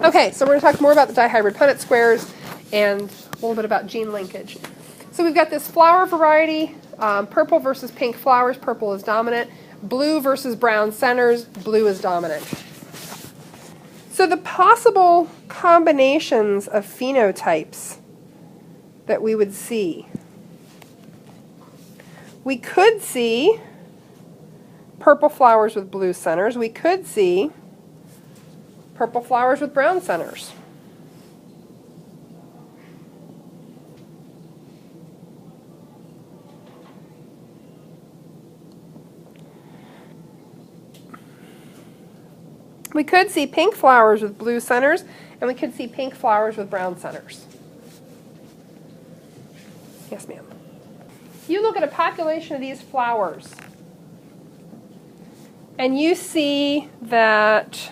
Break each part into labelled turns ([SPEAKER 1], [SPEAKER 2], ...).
[SPEAKER 1] Okay, so we're going to talk more about the dihybrid Punnett squares and a little bit about gene linkage. So we've got this flower variety, purple versus pink flowers, purple is dominant. Blue versus brown centers, blue is dominant. So the possible combinations of phenotypes that we would see. We could see purple flowers with blue centers. We could see purple flowers with brown centers. We could see pink flowers with blue centers, and we could see pink flowers with brown centers. Yes, ma'am. You look at a population of these flowers, and you see that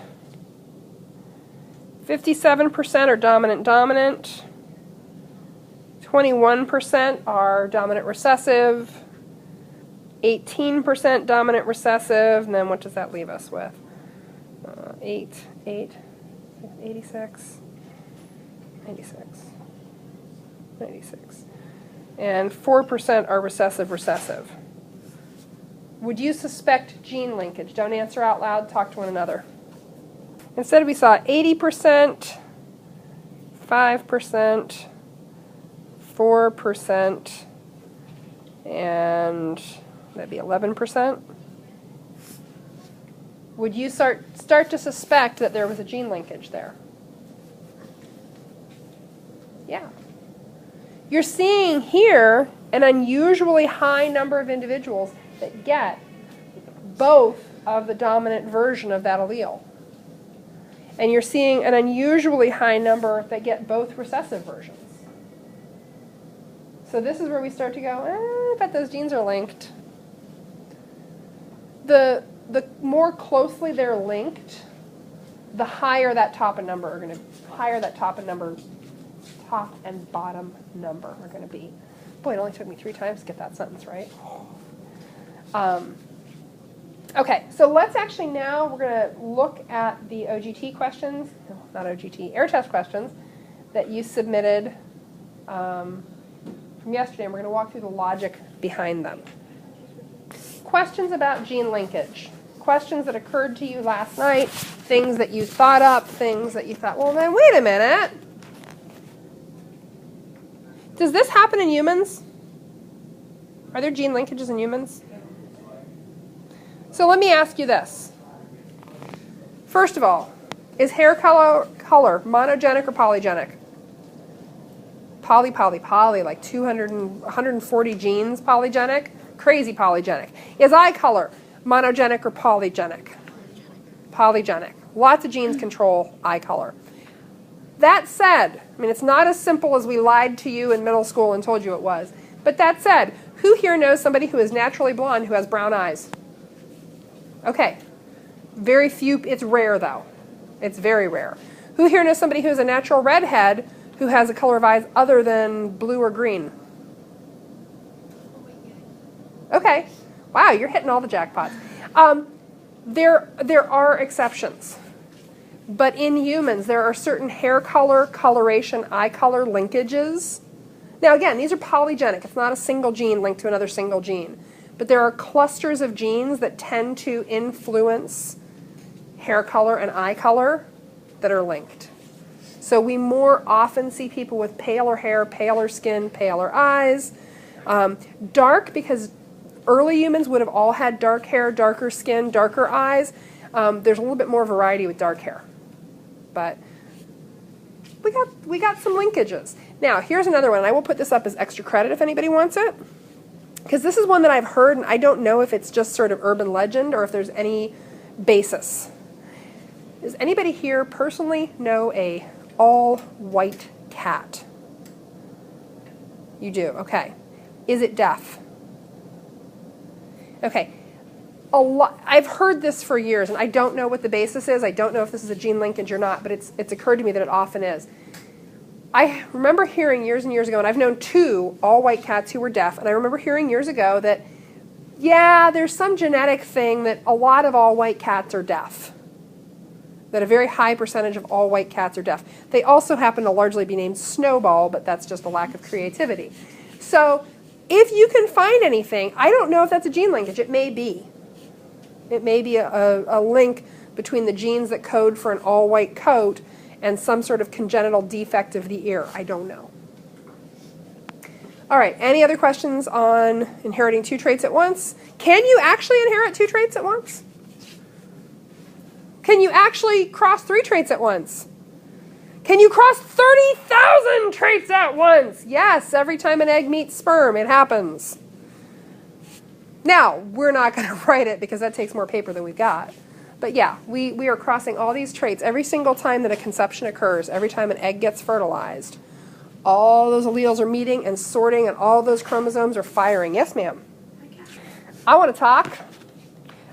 [SPEAKER 1] 57% are dominant-dominant, 21% are dominant recessive, 18% dominant recessive, and then what does that leave us with? 86, 96, and 4% are recessive. Would you suspect gene linkage? Don't answer out loud, talk to one another. Instead we saw 80%, 5%, 4%, and that'd be 11%. Would you start to suspect that there was a gene linkage there? Yeah. You're seeing here an unusually high number of individuals that get both of the dominant version of that allele. And you're seeing an unusually high number that get both recessive versions. So this is where we start to go, I bet those genes are linked. The more closely they're linked, the higher that top and bottom number are going to be. Boy, it only took me 3 times to get that sentence right. Okay, so let's actually now, we're going to look at the OGT questions, no, not OGT, air test questions that you submitted from yesterday, and we're going to walk through the logic behind them. Questions about gene linkage. Questions that occurred to you last night, things that you thought up, things that you thought, well then wait a minute. Does this happen in humans? Are there gene linkages in humans? So let me ask you this. First of all, is hair color monogenic or polygenic? Poly, like 140 genes polygenic? Crazy polygenic. Is eye color monogenic or polygenic? Polygenic. Lots of genes control eye color. That said, I mean, it's not as simple as we lied to you in middle school and told you it was. But that said, who here knows somebody who is naturally blonde who has brown eyes? Okay. Very few. It's rare, though. It's very rare. Who here knows somebody who is a natural redhead who has a color of eyes other than blue or green? Okay. Wow, you're hitting all the jackpots. There are exceptions. But in humans, there are certain hair color, coloration, eye color linkages. Now again, these are polygenic. It's not a single gene linked to another single gene. But there are clusters of genes that tend to influence hair color and eye color that are linked. So we more often see people with paler hair, paler skin, paler eyes. Dark, because early humans would have all had dark hair, darker skin, darker eyes. There's a little bit more variety with dark hair. But we got some linkages. Now, here's another one. I will put this up as extra credit if anybody wants it. Because this is one that I've heard, and I don't know if it's just sort of urban legend or if there's any basis. Does anybody here personally know a all-white cat? You do, okay. Is it deaf? Okay. I've heard this for years, and I don't know what the basis is. I don't know if this is a gene linkage or not, but it's occurred to me that it often is. I remember hearing years and years ago, and I've known 2 all-white cats who were deaf, and I remember hearing years ago that, yeah, there's some genetic thing that a lot of all-white cats are deaf. that a very high percentage of all white cats are deaf. They also happen to largely be named Snowball, but that's just a lack of creativity. So if you can find anything, I don't know if that's a gene linkage. It may be. It may be a link between the genes that code for an all-white coat and some sort of congenital defect of the ear. I don't know. All right, any other questions on inheriting 2 traits at once? Can you actually inherit 2 traits at once? Can you actually cross 3 traits at once? Can you cross 30,000 traits at once? Yes, every time an egg meets sperm, it happens. Now, we're not going to write it because that takes more paper than we've got. But yeah, we are crossing all these traits every single time that a conception occurs, every time an egg gets fertilized. All those alleles are meeting and sorting, and all those chromosomes are firing. Yes, ma'am? I want to talk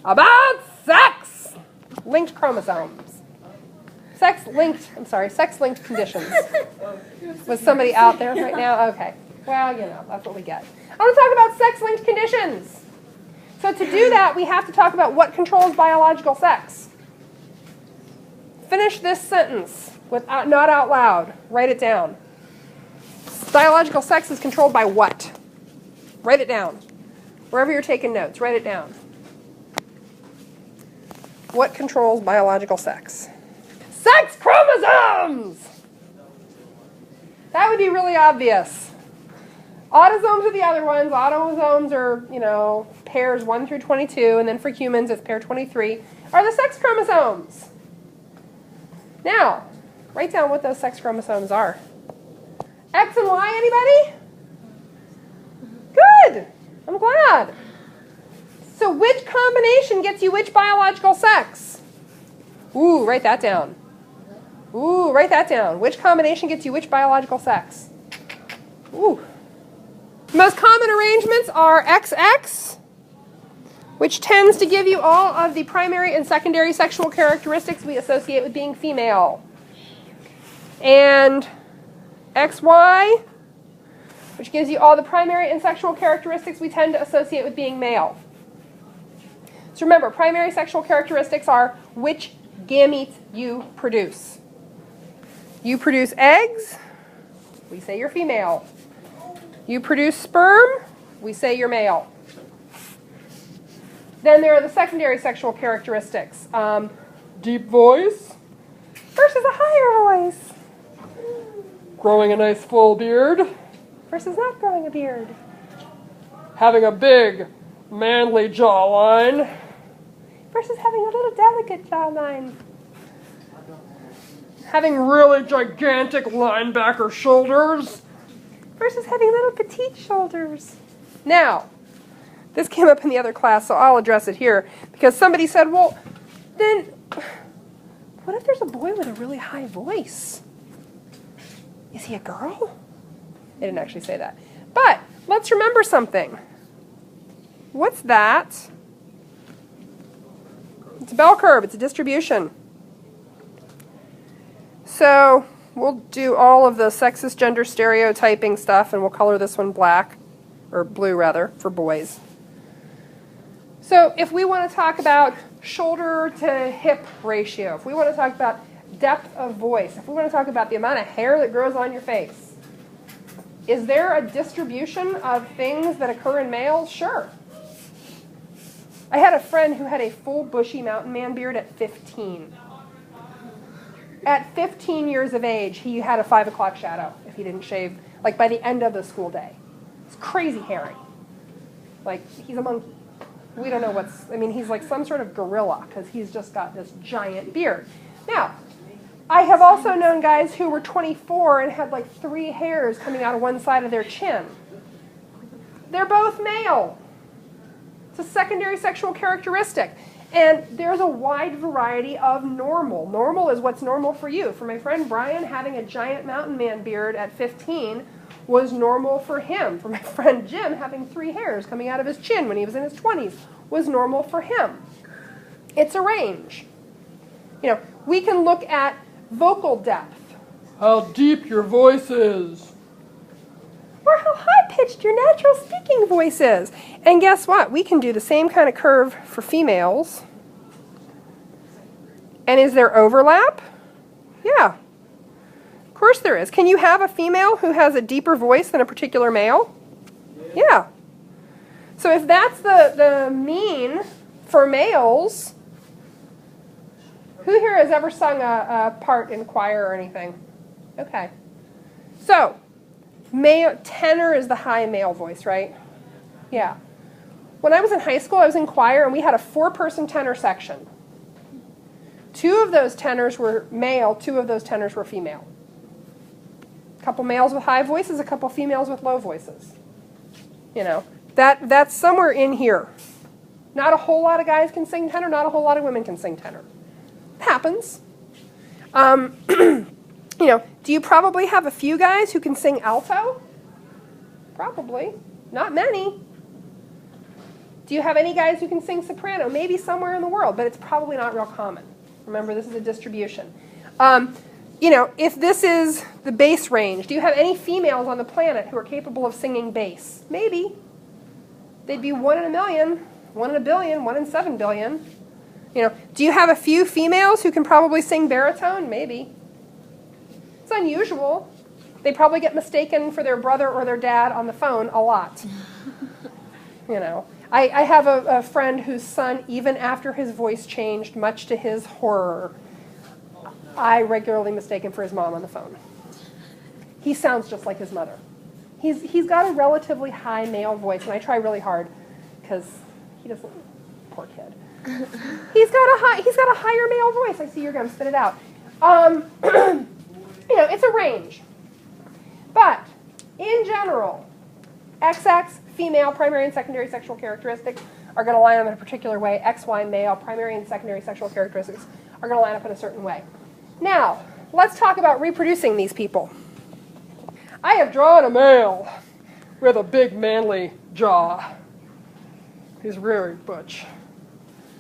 [SPEAKER 1] about sex-linked chromosomes. Sex-linked conditions. Was somebody out there right now? Okay. Well, you know, that's what we get. I want to talk about sex-linked conditions. So to do that, we have to talk about what controls biological sex. Finish this sentence not out loud. Write it down. Biological sex is controlled by what? Write it down. Wherever you're taking notes, write it down. What controls biological sex? Sex chromosomes! That would be really obvious. Autosomes are the other ones. Autosomes are, you know, pairs 1 through 22, and then for humans it's pair 23, are the sex chromosomes. Now, write down what those sex chromosomes are. X and Y, anybody? Good. I'm glad. So which combination gets you which biological sex? Ooh, write that down. Ooh, write that down. Which combination gets you which biological sex? Ooh. Most common arrangements are XX, which tends to give you all of the primary and secondary sexual characteristics we associate with being female. And XY, which gives you all the primary and sexual characteristics we tend to associate with being male. So remember, primary sexual characteristics are which gametes you produce. You produce eggs, we say you're female. You produce sperm, we say you're male. Then there are the secondary sexual characteristics. Deep voice versus a higher voice. Growing a nice full beard versus not growing a beard. Having a big, manly jawline versus having a little delicate jawline. Having really gigantic linebacker shoulders versus having little petite shoulders. Now, this came up in the other class, so I'll address it here, because somebody said, well, then, what if there's a boy with a really high voice? Is he a girl? They didn't actually say that. But let's remember something. What's that? It's a bell curve. It's a distribution. So we'll do all of the sexist gender stereotyping stuff, and we'll color this one black, or blue rather, for boys. So if we want to talk about shoulder to hip ratio, if we want to talk about depth of voice, if we want to talk about the amount of hair that grows on your face, is there a distribution of things that occur in males? Sure. I had a friend who had a full bushy mountain man beard at 15. At 15 years of age, he had a 5 o'clock shadow if he didn't shave, like by the end of the school day. It's crazy hairy. Like, he's a monkey. We don't know he's like some sort of gorilla because he's just got this giant beard. Now, I have also known guys who were 24 and had like 3 hairs coming out of one side of their chin. They're both male. It's a secondary sexual characteristic. And there's a wide variety of normal. Normal is what's normal for you. For my friend Brian, having a giant mountain man beard at 15 was normal for him. For my friend Jim, having 3 hairs coming out of his chin when he was in his 20s was normal for him. It's a range. You know, we can look at vocal depth. How deep your voice is. Or how high-pitched your natural speaking voice is. And guess what? We can do the same kind of curve for females And is there overlap? Yeah. Of course there is. Can you have a female who has a deeper voice than a particular male? Yeah. So if that's the mean for males, who here has ever sung a part in choir or anything? Okay. So, tenor is the high male voice, right? Yeah. When I was in high school, I was in choir, and we had a 4-person tenor section. 2 of those tenors were male, 2 of those tenors were female. A couple males with high voices, a couple females with low voices. You know, that's somewhere in here. Not a whole lot of guys can sing tenor, not a whole lot of women can sing tenor. It happens. You know, do you probably have a few guys who can sing alto? Probably. Not many. Do you have any guys who can sing soprano? Maybe somewhere in the world, but it's probably not real common. Remember, this is a distribution. You know, if this is the bass range, do you have any females on the planet who are capable of singing bass? Maybe. They'd be 1 in a million, 1 in a billion, 1 in 7 billion. You know, do you have a few females who can probably sing baritone? Maybe. It's unusual. They probably get mistaken for their brother or their dad on the phone a lot. You know, I have a friend whose son, even after his voice changed, much to his horror, I regularly mistake him for his mom on the phone. He sounds just like his mother. He's got a relatively high male voice, and I try really hard because he doesn't. Poor kid. He's got a higher male voice. I see you're going to spit it out. You know, it's a range. But in general, XX, female, primary and secondary sexual characteristics are going to line up in a particular way. XY, male, primary and secondary sexual characteristics are going to line up in a certain way. Now, let's talk about reproducing these people. I have drawn a male with a big manly jaw. He's very butch.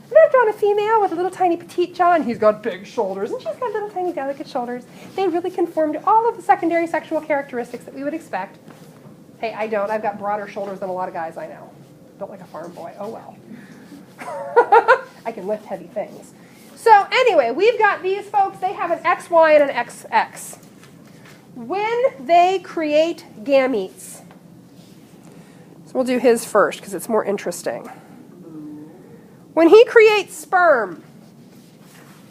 [SPEAKER 1] And I've drawn a female with a little tiny petite jaw, and he's got big shoulders, and she's got little tiny delicate shoulders. They really conform to all of the secondary sexual characteristics that we would expect. Hey, I don't. I've got broader shoulders than a lot of guys I know. Built like a farm boy. Oh, well. I can lift heavy things. So anyway, we've got these folks. They have an XY and an XX. When they create gametes, so we'll do his first because it's more interesting. When he creates sperm,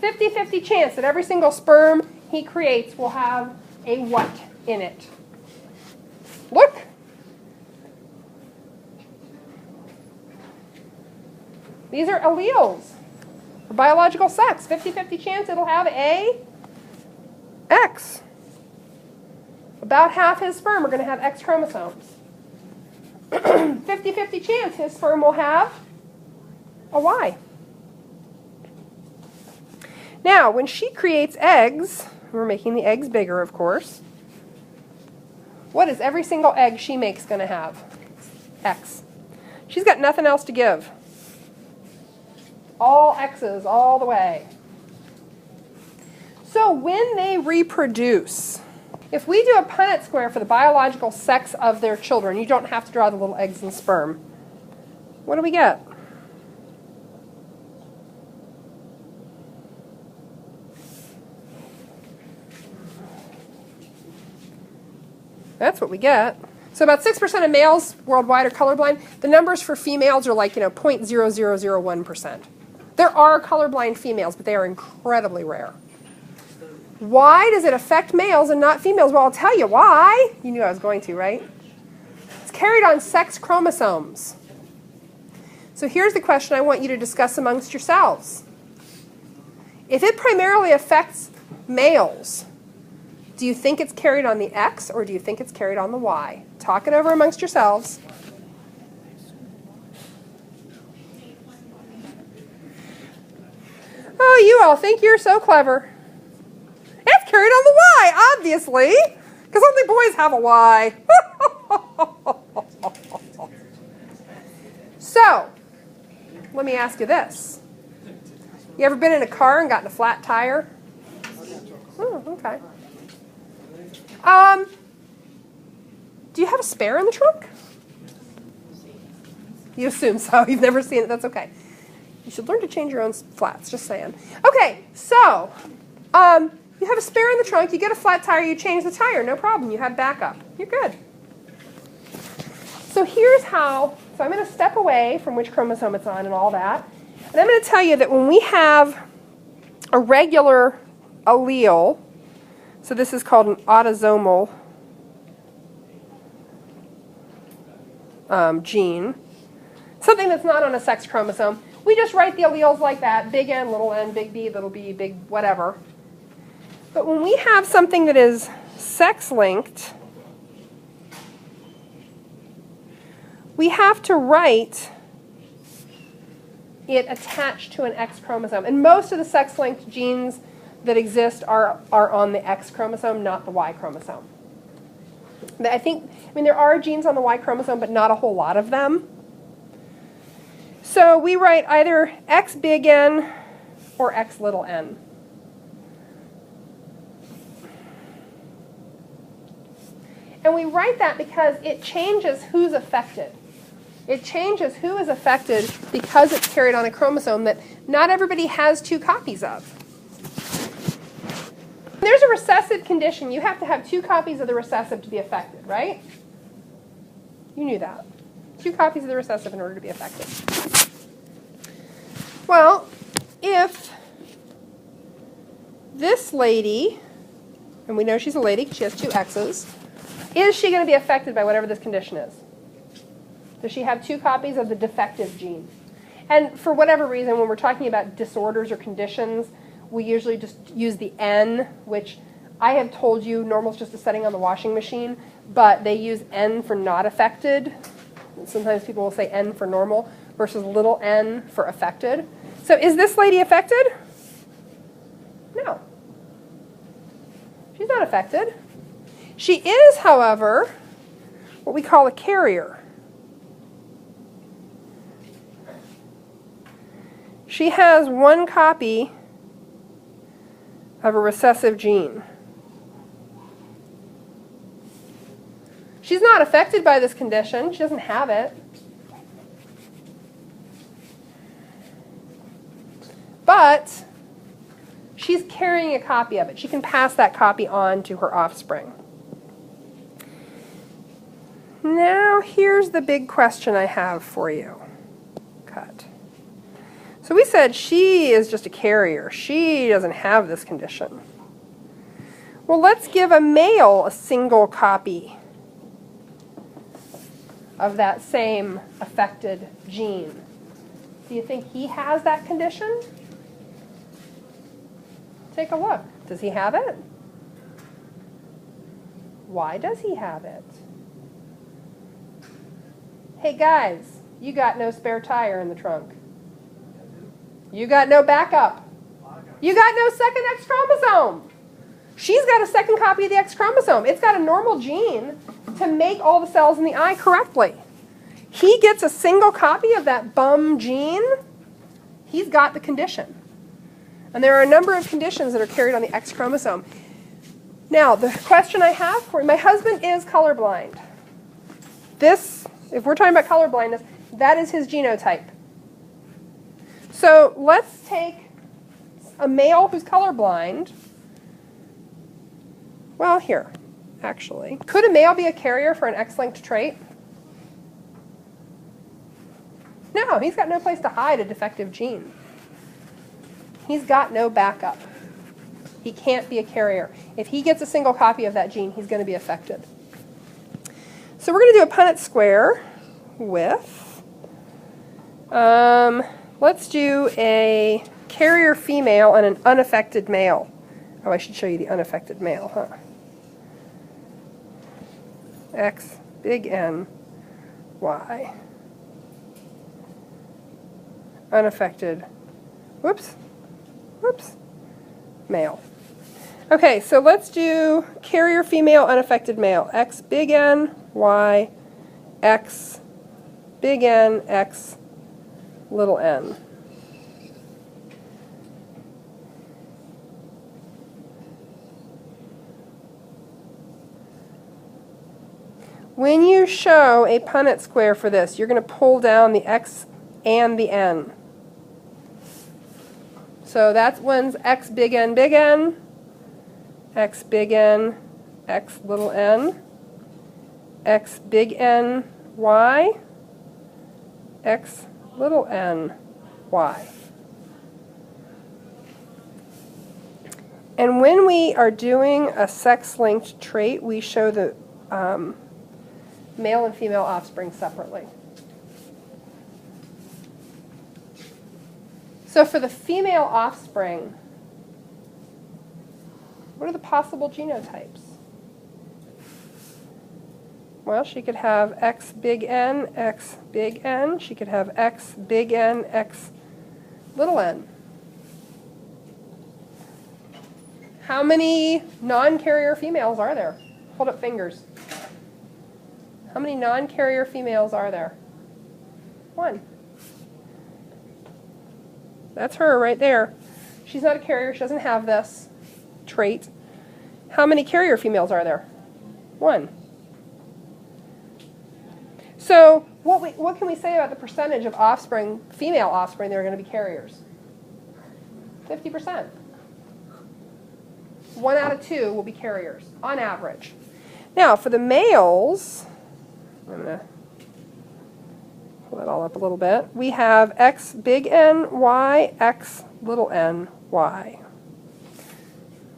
[SPEAKER 1] 50-50 chance that every single sperm he creates will have a what in it? Look. These are alleles for biological sex. 50-50 chance it'll have a X. About half his sperm are going to have X chromosomes. 50-50 chance his sperm will have a Y. Now, when she creates eggs, we're making the eggs bigger, of course. What is every single egg she makes going to have? X. She's got nothing else to give. All X's all the way. So when they reproduce, if we do a Punnett square for the biological sex of their children, you don't have to draw the little eggs and sperm. What do we get? That's what we get. So about 6% of males worldwide are colorblind. The numbers for females are like, 0.0001%. There are colorblind females, but they are incredibly rare. Why does it affect males and not females? Well, I'll tell you why. You knew I was going to, right? It's carried on sex chromosomes. So here's the question I want you to discuss amongst yourselves. If it primarily affects males, do you think it's carried on the X or do you think it's carried on the Y? Talk it over amongst yourselves. Oh, you all think you're so clever. It's carried on the Y, obviously, because only boys have a Y. So, let me ask you this. You ever been in a car and gotten a flat tire? Oh, okay. Do you have a spare in the trunk? You assume so. You've never seen it. That's okay. You should learn to change your own flats, just saying. Okay, so you have a spare in the trunk, you get a flat tire, you change the tire, no problem, you have backup. You're good. So here's how, so I'm going to step away from which chromosome it's on and all that. And I'm going to tell you that when we have a regular allele, so this is called an autosomal gene, something that's not on a sex chromosome, we just write the alleles like that, big N, big B, little b, big whatever. But when we have something that is sex-linked, we have to write it attached to an X chromosome. And most of the sex-linked genes that exist are on the X chromosome, not the Y chromosome. I mean, there are genes on the Y chromosome, but not a whole lot of them. So we write either X big N or X little n. And we write that because it changes who's affected. It changes who is affected because it's carried on a chromosome that not everybody has 2 copies of. There's a recessive condition. You have to have 2 copies of the recessive to be affected, right? You knew that. 2 copies of the recessive in order to be affected. Well, if this lady, and we know she's a lady because she has 2 X's, is she going to be affected by whatever this condition is? Does she have 2 copies of the defective gene? And for whatever reason, when we're talking about disorders or conditions, we usually just use the N, which I have told you normal is just a setting on the washing machine, but they use N for not affected. Sometimes people will say N for normal versus little n for affected. So is this lady affected? No. She's not affected. She is, however, what we call a carrier. She has 1 copy of a recessive gene. She's not affected by this condition. She doesn't have it. But she's carrying a copy of it. She can pass that copy on to her offspring. Now here's the big question I have for you. Cut. So we said she is just a carrier. She doesn't have this condition. Well, let's give a male a single copy of that same affected gene. Do you think he has that condition? Take a look. Does he have it? Why does he have it? Hey guys, you got no spare tire in the trunk. You got no backup. You got no second X chromosome. She's got a second copy of the X chromosome. It's got a normal gene to make all the cells in the eye correctly. He gets a single copy of that bum gene. He's got the condition. And there are a number of conditions that are carried on the X chromosome. Now, the question I have for you, my husband is colorblind. This, if we're talking about colorblindness, that is his genotype. So let's take a male who's colorblind. Well, here, actually. Could a male be a carrier for an X-linked trait? No, he's got no place to hide a defective gene. He's got no backup. He can't be a carrier. If he gets a single copy of that gene, he's going to be affected. So we're going to do a Punnett Square with, let's do a carrier female and an unaffected male. Oh, I should show you the unaffected male, huh? X, big N, Y. Unaffected, whoops, male. Okay, so let's do carrier female, unaffected male. X, big N, Y, X, big N, X, little n. When you show a Punnett square for this, you're going to pull down the X and the N. So that one's X big N, X big N, X little n, X big N, Y, X little n, Y. And when we are doing a sex-linked trait, we show the male and female offspring separately. So for the female offspring, what are the possible genotypes? Well, she could have X big N, X big N. She could have X big N, X little n. How many non-carrier females are there? Hold up fingers. How many non-carrier females are there? One. That's her right there. She's not a carrier. She doesn't have this trait. How many carrier females are there? One. So what can we say about the percentage of offspring, female offspring, that are going to be carriers? 50%. 1 out of 2 will be carriers, on average. Now, for the males, I'm going to pull that all up a little bit. We have X big N, Y, X little n, Y.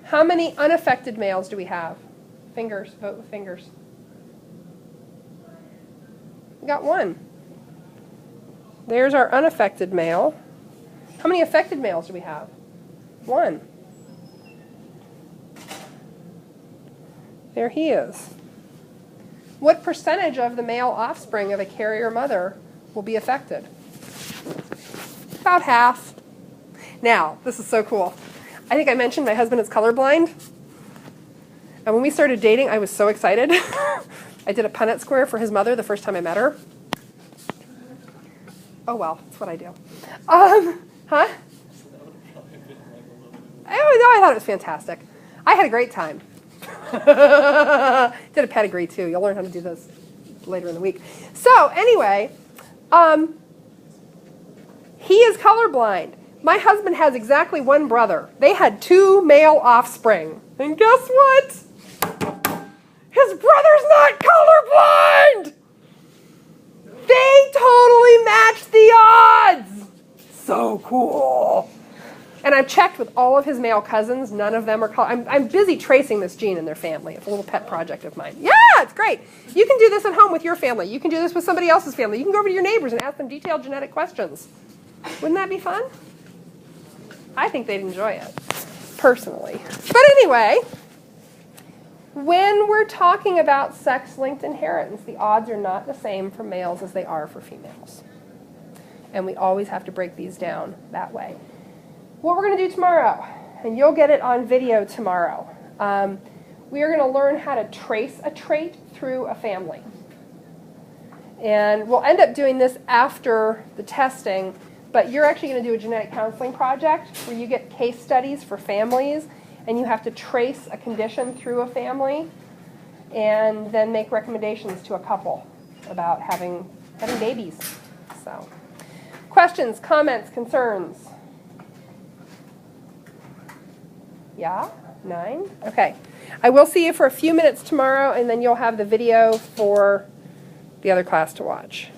[SPEAKER 1] How many unaffected males do we have? Fingers, vote with fingers. We got 1. There's our unaffected male. How many affected males do we have? 1. There he is. What percentage of the male offspring of a carrier mother will be affected? About half. Now, this is so cool. I think I mentioned my husband is colorblind. And when we started dating, I was so excited. I did a Punnett Square for his mother the first time I met her. Oh, well, that's what I do. Huh? I thought it was fantastic. I had a great time. Did a pedigree too. You'll learn how to do this later in the week. So anyway, he is colorblind. My husband has exactly 1 brother. They had 2 male offspring. And guess what? His brother's not colorblind! They totally matched the odds! So cool. And I've checked with all of his male cousins. None of them are I'm busy tracing this gene in their family. It's a little pet project of mine. Yeah, it's great. You can do this at home with your family. You can do this with somebody else's family. You can go over to your neighbors and ask them detailed genetic questions. Wouldn't that be fun? I think they'd enjoy it, personally. But anyway, when we're talking about sex-linked inheritance, the odds are not the same for males as they are for females. And we always have to break these down that way. What we're going to do tomorrow, and you'll get it on video tomorrow, we are going to learn how to trace a trait through a family. And we'll end up doing this after the testing, but you're actually going to do a genetic counseling project where you get case studies for families, and you have to trace a condition through a family, and then make recommendations to a couple about having babies. So, questions, comments, concerns? Yeah? 9? Okay. I will see you for a few minutes tomorrow, and then you'll have the video for the other class to watch.